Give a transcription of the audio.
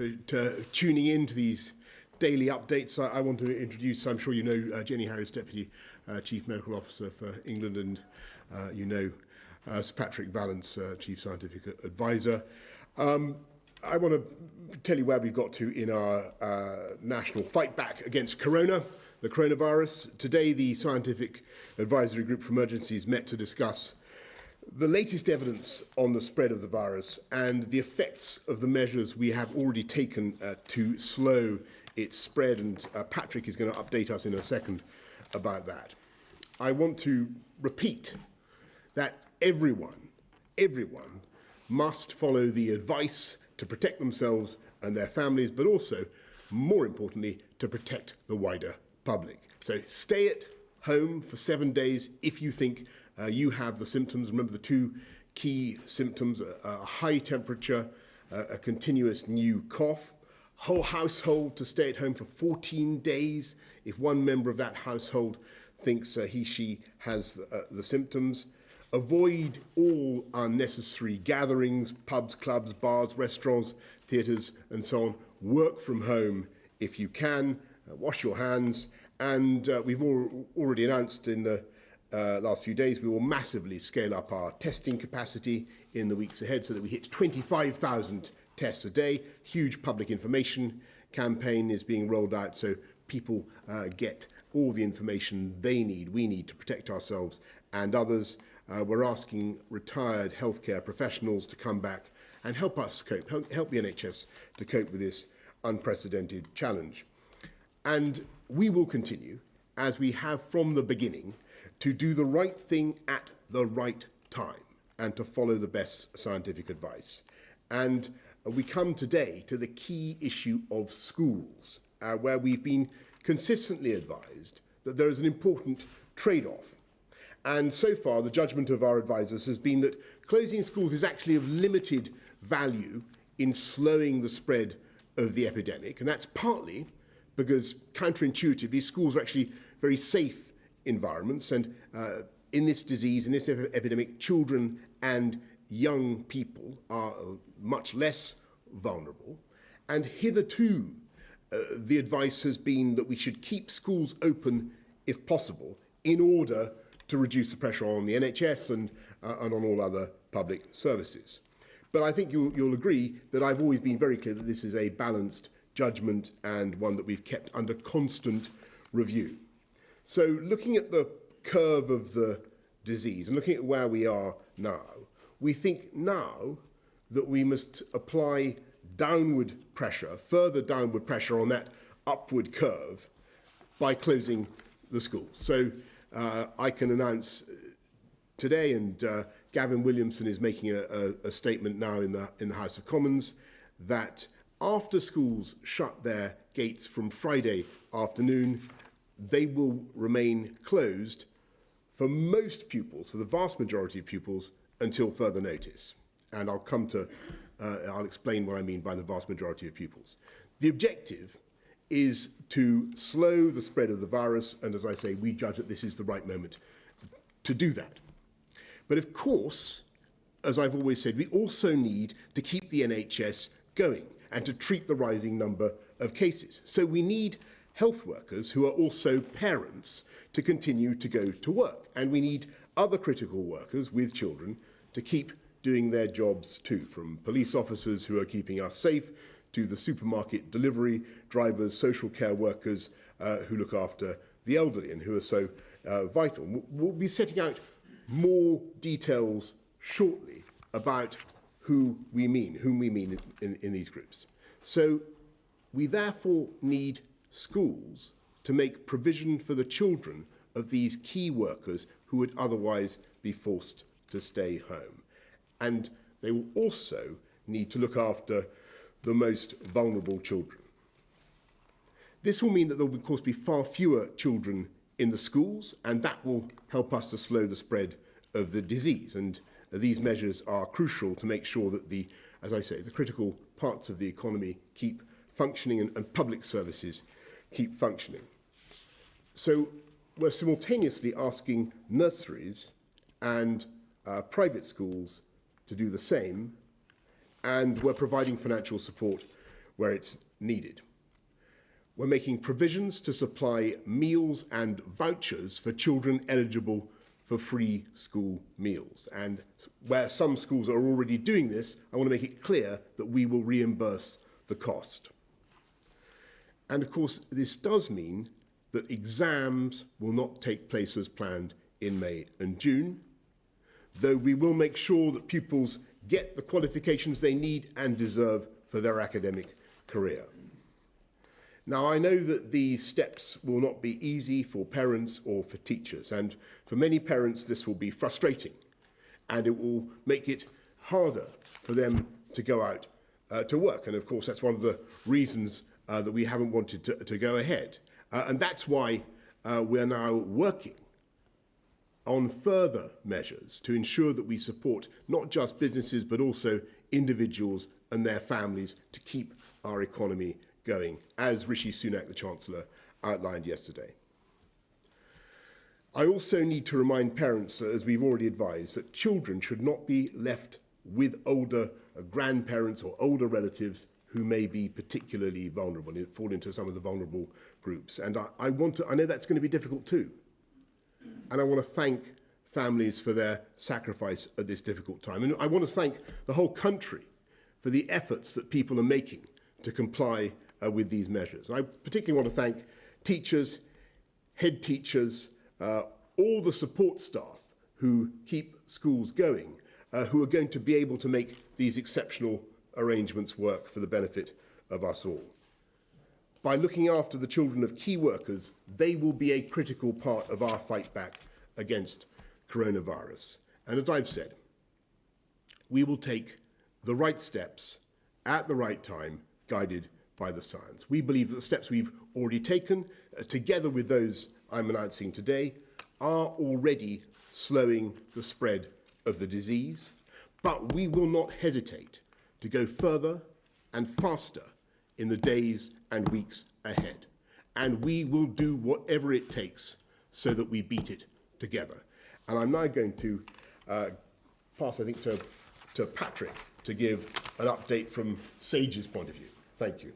for tuning in to these daily updates. I want to introduce, I'm sure you know, Jenny Harris, Deputy Chief Medical Officer for England, and you know Sir Patrick Vallance, Chief Scientific Advisor. I want to tell you where we've got to in our national fight back against the coronavirus. Today, the Scientific Advisory Group for Emergencies met to discuss the latest evidence on the spread of the virus and the effects of the measures we have already taken to slow its spread. And Patrick is going to update us in a second about that. I want to repeat that everyone must follow the advice to protect themselves and their families, but also, more importantly, to protect the wider public. So stay at home for 7 days if you think you have the symptoms. Remember the two key symptoms: a high temperature, a continuous new cough. Whole household to stay at home for 14 days if one member of that household thinks she has the symptoms. Avoid all unnecessary gatherings, pubs, clubs, bars, restaurants, theatres, and so on. Work from home if you can. Wash your hands. And we've already announced in the last few days we will massively scale up our testing capacity in the weeks ahead so that we hit 25,000 tests a day. Huge public information campaign is being rolled out so people get all the information we need to protect ourselves and others. We're asking retired healthcare professionals to come back and help us cope, help the NHS to cope with this unprecedented challenge. And we will continue, as we have from the beginning, to do the right thing at the right time and to follow the best scientific advice. And we come today to the key issue of schools, where we've been consistently advised that there is an important trade-off. And so far, the judgment of our advisors has been that closing schools is actually of limited value in slowing the spread of the epidemic. And that's partly because, counterintuitively, schools are actually very safe environments. And in this disease, in this epidemic, children and young people are much less vulnerable. And hitherto, the advice has been that we should keep schools open if possible in order to reduce the pressure on the NHS and on all other public services. But I think you'll agree that I've always been very clear that this is a balanced judgment and one that we've kept under constant review. So looking at the curve of the disease and looking at where we are now, we think now that we must apply downward pressure, further downward pressure on that upward curve by closing the schools. So I can announce today, and Gavin Williamson is making a statement now in the House of Commons, that after schools shut their gates from Friday afternoon, they will remain closed for most pupils, for the vast majority of pupils, until further notice. And I'll explain what I mean by the vast majority of pupils. The objective is to slow the spread of the virus, and as I say, we judge that this is the right moment to do that. But of course, as I've always said, we also need to keep the NHS going and to treat the rising number of cases. So we need health workers who are also parents to continue to go to work. And we need other critical workers with children to keep doing their jobs too, from police officers who are keeping us safe to the supermarket delivery drivers, social care workers who look after the elderly and who are so vital. We'll be setting out more details shortly about whom we mean in these groups. So we therefore need schools to make provision for the children of these key workers who would otherwise be forced to stay home. And they will also need to look after the most vulnerable children. This will mean that there will, of course, be far fewer children in the schools, and that will help us to slow the spread of the disease. And these measures are crucial to make sure that as I say, the critical parts of the economy keep functioning and public services keep functioning. So we're simultaneously asking nurseries and private schools to do the same, and we're providing financial support where it's needed. We're making provisions to supply meals and vouchers for children eligible for free school meals. And where some schools are already doing this, I want to make it clear that we will reimburse the cost. And of course, this does mean that exams will not take place as planned in May and June, though we will make sure that pupils get the qualifications they need and deserve for their academic career. Now, I know that these steps will not be easy for parents or for teachers, and for many parents this will be frustrating, and it will make it harder for them to go out to work. And of course, that's one of the reasons that we haven't wanted to go ahead. And that's why we're now working on further measures to ensure that we support not just businesses, but also individuals and their families to keep our economy going, as Rishi Sunak, the Chancellor, outlined yesterday. I also need to remind parents, as we've already advised, that children should not be left with older grandparents or older relatives who may be particularly vulnerable and fall into some of the vulnerable groups. And I know that's going to be difficult too. And I want to thank families for their sacrifice at this difficult time. And I want to thank the whole country for the efforts that people are making to comply with these measures. I particularly want to thank teachers, head teachers, all the support staff who keep schools going, who are going to be able to make these exceptional arrangements work for the benefit of us all. By looking after the children of key workers, they will be a critical part of our fight back against coronavirus. And as I've said, we will take the right steps at the right time, guided by the science. We believe that the steps we've already taken, together with those I'm announcing today, are already slowing the spread of the disease, but we will not hesitate to go further and faster in the days and weeks ahead. And we will do whatever it takes so that we beat it together. And I'm now going to pass, I think, to Patrick to give an update from SAGE's point of view. Thank you.